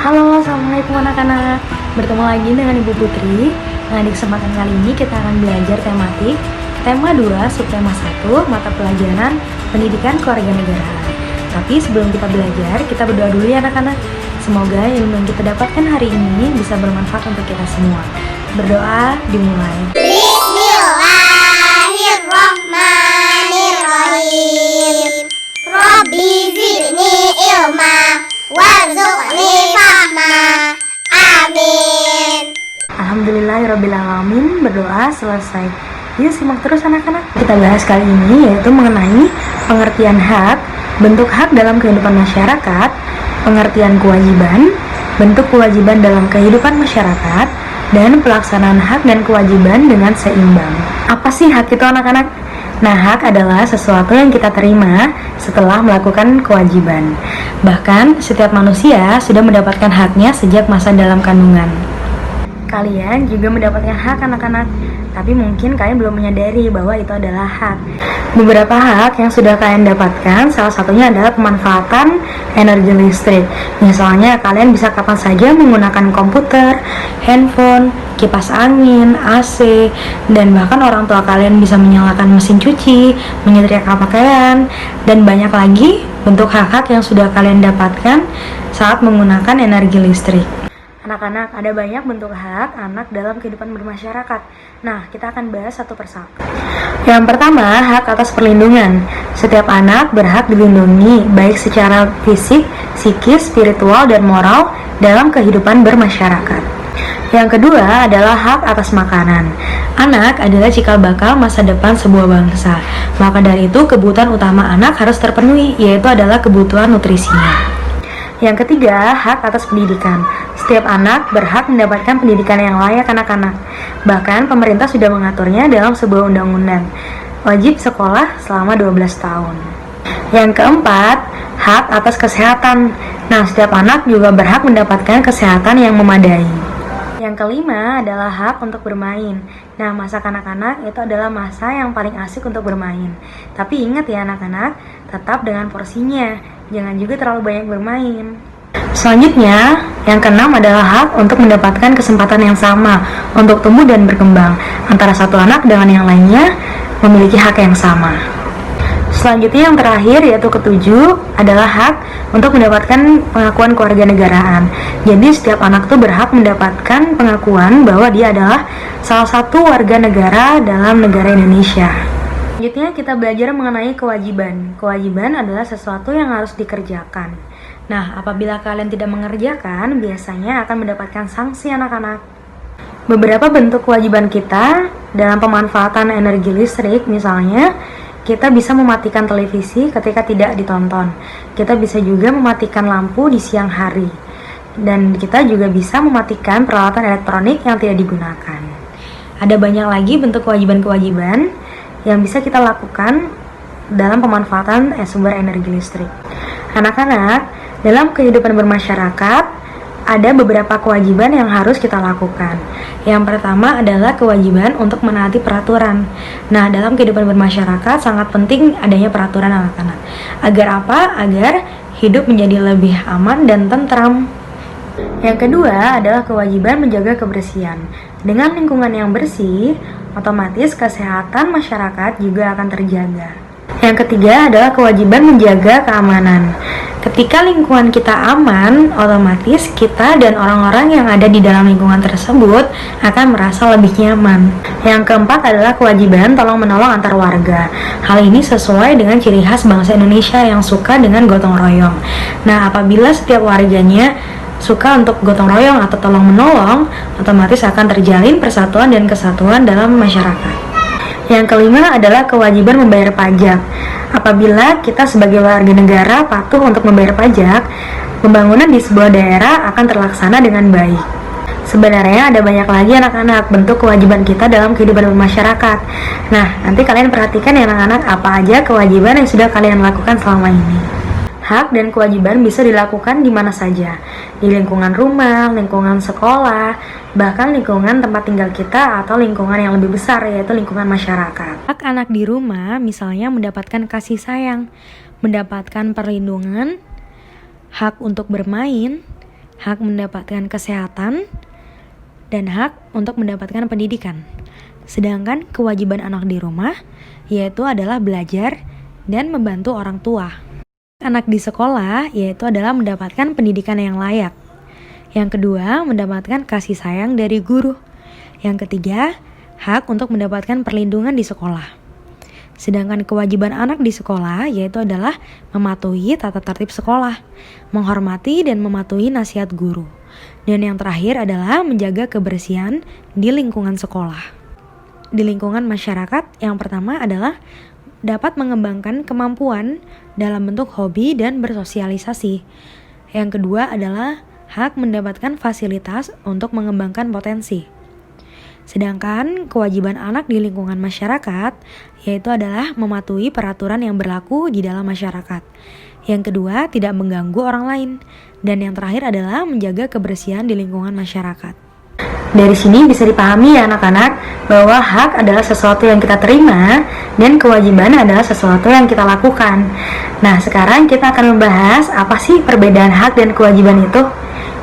Halo, assalamualaikum anak-anak. Bertemu lagi dengan Ibu Putri. Nah, di kesempatan kali ini kita akan belajar tematik tema 2, subtema 1, mata pelajaran pendidikan kewarganegaraan. Tapi sebelum kita belajar, kita berdoa dulu ya anak-anak. Semoga ilmu yang kita dapatkan hari ini bisa bermanfaat untuk kita semua. Berdoa dimulai. Bismillahirrahmanirrahim. Rabbi zidni ilma warzuqni fahma. Amin. Alhamdulillahirrabbilalamin. Berdoa selesai. Yuk simak terus anak-anak. Kita bahas kali ini yaitu mengenai pengertian hak, bentuk hak dalam kehidupan masyarakat, pengertian kewajiban, bentuk kewajiban dalam kehidupan masyarakat, dan pelaksanaan hak dan kewajiban dengan seimbang. Apa sih hak itu anak-anak? Nah, hak adalah sesuatu yang kita terima setelah melakukan kewajiban. Bahkan, setiap manusia sudah mendapatkan haknya sejak masa dalam kandungan. Kalian juga mendapatkan hak anak-anak, tapi mungkin kalian belum menyadari bahwa itu adalah hak. Beberapa hak yang sudah kalian dapatkan, salah satunya adalah pemanfaatan energi listrik. Misalnya, kalian bisa kapan saja menggunakan komputer, handphone, kipas angin, AC, dan bahkan orang tua kalian bisa menyalakan mesin cuci, menyetrika pakaian, dan banyak lagi bentuk hak-hak yang sudah kalian dapatkan saat menggunakan energi listrik. Anak-anak, ada banyak bentuk hak anak dalam kehidupan bermasyarakat. Nah, kita akan bahas satu persatu. Yang pertama, hak atas perlindungan. Setiap anak berhak dilindungi, baik secara fisik, psikis, spiritual, dan moral dalam kehidupan bermasyarakat. Yang kedua adalah hak atas makanan. Anak adalah cikal bakal masa depan sebuah bangsa. Maka dari itu, kebutuhan utama anak harus terpenuhi, yaitu adalah kebutuhan nutrisinya. Yang ketiga, hak atas pendidikan. Setiap anak berhak mendapatkan pendidikan yang layak anak-anak. Bahkan pemerintah sudah mengaturnya dalam sebuah undang-undang. Wajib sekolah selama 12 tahun. Yang keempat, hak atas kesehatan. Nah, setiap anak juga berhak mendapatkan kesehatan yang memadai. Yang kelima adalah hak untuk bermain. Nah, masa kanak-kanak itu adalah masa yang paling asik untuk bermain. Tapi ingat ya anak-anak, tetap dengan porsinya. Jangan juga terlalu banyak bermain. Selanjutnya, yang keenam adalah hak untuk mendapatkan kesempatan yang sama untuk tumbuh dan berkembang. Antara satu anak dengan yang lainnya memiliki hak yang sama. Selanjutnya yang terakhir yaitu ketujuh adalah hak untuk mendapatkan pengakuan kewarganegaraan. Jadi setiap anak tuh berhak mendapatkan pengakuan bahwa dia adalah salah satu warga negara dalam negara Indonesia. Selanjutnya kita belajar mengenai kewajiban. Kewajiban adalah sesuatu yang harus dikerjakan. Nah, apabila kalian tidak mengerjakan, biasanya akan mendapatkan sanksi anak-anak. Beberapa bentuk kewajiban kita dalam pemanfaatan energi listrik, misalnya kita bisa mematikan televisi ketika tidak ditonton. Kita bisa juga mematikan lampu di siang hari. Dan kita juga bisa mematikan peralatan elektronik yang tidak digunakan. Ada banyak lagi bentuk kewajiban-kewajiban yang bisa kita lakukan dalam pemanfaatan sumber energi listrik. Anak-anak, dalam kehidupan bermasyarakat, ada beberapa kewajiban yang harus kita lakukan. Yang pertama adalah kewajiban untuk menaati peraturan. Nah, dalam kehidupan bermasyarakat sangat penting adanya peraturan anak-anak. Agar apa? Agar hidup menjadi lebih aman dan tentram. Yang kedua adalah kewajiban menjaga kebersihan. Dengan lingkungan yang bersih, otomatis kesehatan masyarakat juga akan terjaga. Yang ketiga adalah kewajiban menjaga keamanan. Ketika lingkungan kita aman, otomatis kita dan orang-orang yang ada di dalam lingkungan tersebut akan merasa lebih nyaman. Yang keempat adalah kewajiban tolong-menolong antar warga. Hal ini sesuai dengan ciri khas bangsa Indonesia yang suka dengan gotong royong. Nah, apabila setiap warganya suka untuk gotong royong atau tolong-menolong, otomatis akan terjalin persatuan dan kesatuan dalam masyarakat. Yang kelima adalah kewajiban membayar pajak. Apabila kita sebagai warga negara patuh untuk membayar pajak, pembangunan di sebuah daerah akan terlaksana dengan baik. Sebenarnya ada banyak lagi anak-anak bentuk kewajiban kita dalam kehidupan bermasyarakat. Nah, nanti kalian perhatikan ya anak-anak, apa aja kewajiban yang sudah kalian lakukan selama ini. Hak dan kewajiban bisa dilakukan di mana saja, di lingkungan rumah, lingkungan sekolah, bahkan lingkungan tempat tinggal kita atau lingkungan yang lebih besar, yaitu lingkungan masyarakat. Hak anak di rumah misalnya mendapatkan kasih sayang, mendapatkan perlindungan, hak untuk bermain, hak mendapatkan kesehatan, dan hak untuk mendapatkan pendidikan. Sedangkan kewajiban anak di rumah yaitu adalah belajar dan membantu orang tua. Anak di sekolah yaitu adalah mendapatkan pendidikan yang layak. Yang kedua, mendapatkan kasih sayang dari guru. Yang ketiga, hak untuk mendapatkan perlindungan di sekolah. Sedangkan kewajiban anak di sekolah yaitu adalah mematuhi tata tertib sekolah, menghormati dan mematuhi nasihat guru. Dan yang terakhir adalah menjaga kebersihan di lingkungan sekolah. Di lingkungan masyarakat, yang pertama adalah dapat mengembangkan kemampuan dalam bentuk hobi dan bersosialisasi. Yang kedua adalah hak mendapatkan fasilitas untuk mengembangkan potensi. Sedangkan kewajiban anak di lingkungan masyarakat yaitu adalah mematuhi peraturan yang berlaku di dalam masyarakat. Yang kedua, tidak mengganggu orang lain. Dan yang terakhir adalah menjaga kebersihan di lingkungan masyarakat. Dari sini bisa dipahami ya anak-anak bahwa hak adalah sesuatu yang kita terima dan kewajiban adalah sesuatu yang kita lakukan. Nah, sekarang kita akan membahas apa sih perbedaan hak dan kewajiban itu.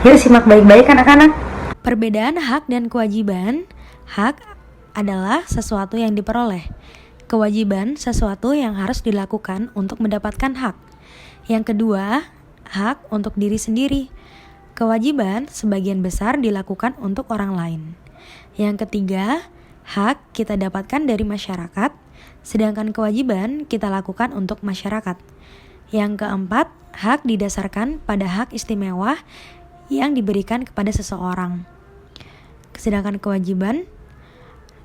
Yuk simak baik-baik anak-anak. Perbedaan hak dan kewajiban. Hak adalah sesuatu yang diperoleh. Kewajiban sesuatu yang harus dilakukan untuk mendapatkan hak. Yang kedua, hak untuk diri sendiri. Kewajiban sebagian besar dilakukan untuk orang lain. Yang ketiga, hak kita dapatkan dari masyarakat, sedangkan kewajiban kita lakukan untuk masyarakat. Yang keempat, hak didasarkan pada hak istimewa yang diberikan kepada seseorang. Sedangkan kewajiban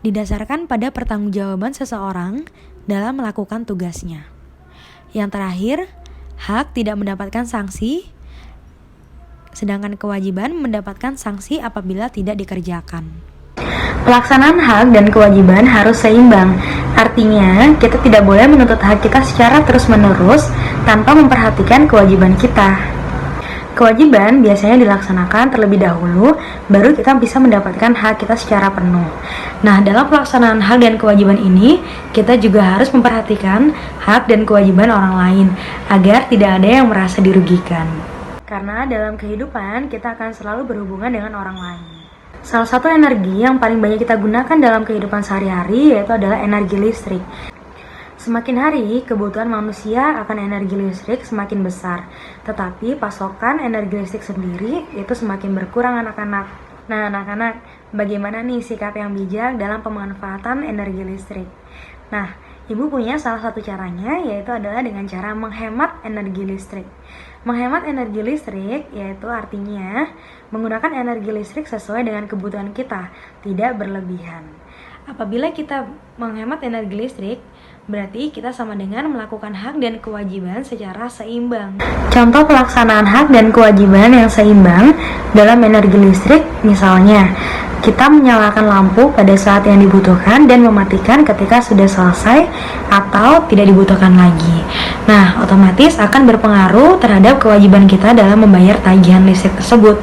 didasarkan pada pertanggungjawaban seseorang dalam melakukan tugasnya. Yang terakhir, hak tidak mendapatkan sanksi, sedangkan kewajiban mendapatkan sanksi apabila tidak dikerjakan. Pelaksanaan hak dan kewajiban harus seimbang. Artinya, kita tidak boleh menuntut hak kita secara terus-menerus tanpa memperhatikan kewajiban kita. Kewajiban biasanya dilaksanakan terlebih dahulu, baru kita bisa mendapatkan hak kita secara penuh. Nah, dalam pelaksanaan hak dan kewajiban ini, kita juga harus memperhatikan hak dan kewajiban orang lain, agar tidak ada yang merasa dirugikan. Karena dalam kehidupan, kita akan selalu berhubungan dengan orang lain. Salah satu energi yang paling banyak kita gunakan dalam kehidupan sehari-hari yaitu adalah energi listrik. Semakin hari, kebutuhan manusia akan energi listrik semakin besar. Tetapi pasokan energi listrik sendiri itu semakin berkurang anak-anak. Nah anak-anak, bagaimana nih sikap yang bijak dalam pemanfaatan energi listrik? Nah, Ibu punya salah satu caranya yaitu adalah dengan cara menghemat energi listrik. Menghemat energi listrik yaitu artinya menggunakan energi listrik sesuai dengan kebutuhan kita, tidak berlebihan. Apabila kita menghemat energi listrik, berarti kita sama dengan melakukan hak dan kewajiban secara seimbang. Contoh pelaksanaan hak dan kewajiban yang seimbang dalam energi listrik, misalnya kita menyalakan lampu pada saat yang dibutuhkan dan mematikan ketika sudah selesai atau tidak dibutuhkan lagi. Nah, otomatis akan berpengaruh terhadap kewajiban kita dalam membayar tagihan listrik tersebut.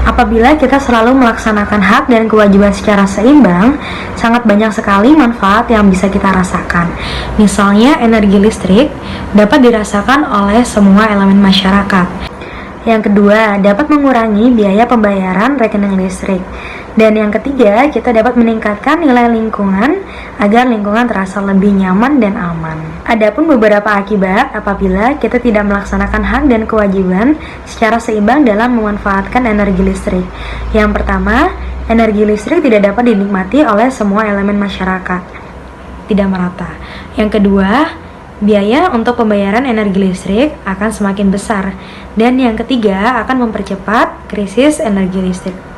Apabila kita selalu melaksanakan hak dan kewajiban secara seimbang, sangat banyak sekali manfaat yang bisa kita rasakan. Misalnya, energi listrik dapat dirasakan oleh semua elemen masyarakat. Yang kedua, dapat mengurangi biaya pembayaran rekening listrik. Dan yang ketiga, kita dapat meningkatkan nilai lingkungan agar lingkungan terasa lebih nyaman dan aman. Adapun beberapa akibat apabila kita tidak melaksanakan hak dan kewajiban secara seimbang dalam memanfaatkan energi listrik. Yang pertama, energi listrik tidak dapat dinikmati oleh semua elemen masyarakat, tidak merata. Yang kedua, biaya untuk pembayaran energi listrik akan semakin besar. Dan yang ketiga, akan mempercepat krisis energi listrik.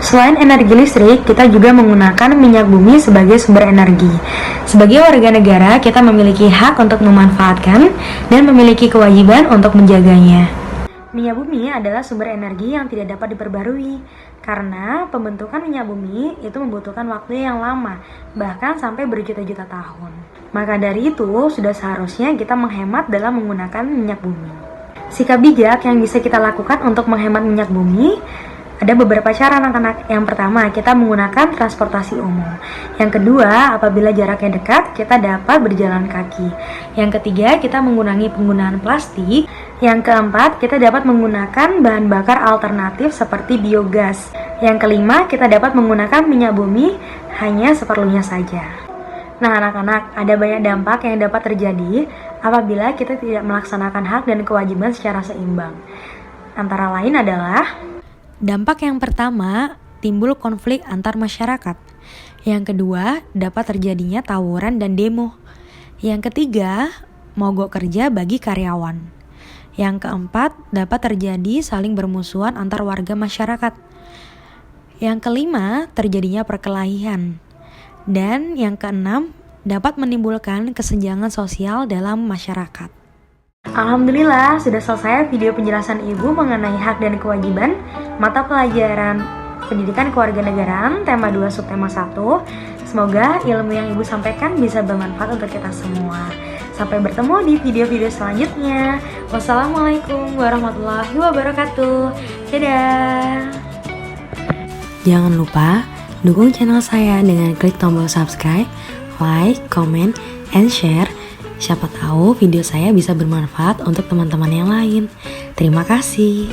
Selain energi listrik, kita juga menggunakan minyak bumi sebagai sumber energi. Sebagai warga negara, kita memiliki hak untuk memanfaatkan dan memiliki kewajiban untuk menjaganya. Minyak bumi adalah sumber energi yang tidak dapat diperbarui, karena pembentukan minyak bumi itu membutuhkan waktu yang lama, bahkan sampai berjuta-juta tahun. Maka dari itu, sudah seharusnya kita menghemat dalam menggunakan minyak bumi. Sikap bijak yang bisa kita lakukan untuk menghemat minyak bumi, ada beberapa cara anak-anak. Yang pertama, kita menggunakan transportasi umum. Yang kedua, apabila jaraknya dekat, kita dapat berjalan kaki. Yang ketiga, kita mengurangi penggunaan plastik. Yang keempat, kita dapat menggunakan bahan bakar alternatif seperti biogas. Yang kelima, kita dapat menggunakan minyak bumi hanya seperlunya saja. Nah anak-anak, ada banyak dampak yang dapat terjadi apabila kita tidak melaksanakan hak dan kewajiban secara seimbang. Antara lain adalah dampak yang pertama, timbul konflik antar masyarakat. Yang kedua, dapat terjadinya tawuran dan demo. Yang ketiga, mogok kerja bagi karyawan. Yang keempat, dapat terjadi saling bermusuhan antar warga masyarakat. Yang kelima, terjadinya perkelahian. Dan yang keenam, dapat menimbulkan kesenjangan sosial dalam masyarakat. Alhamdulillah, sudah selesai video penjelasan Ibu mengenai hak dan kewajiban mata pelajaran Pendidikan Kewarganegaraan tema 2 subtema 1. Semoga ilmu yang Ibu sampaikan bisa bermanfaat untuk kita semua. Sampai bertemu di video-video selanjutnya. Wassalamualaikum warahmatullahi wabarakatuh. Dadah. Jangan lupa dukung channel saya dengan klik tombol subscribe, like, comment, and share. Siapa tahu video saya bisa bermanfaat untuk teman-teman yang lain. Terima kasih.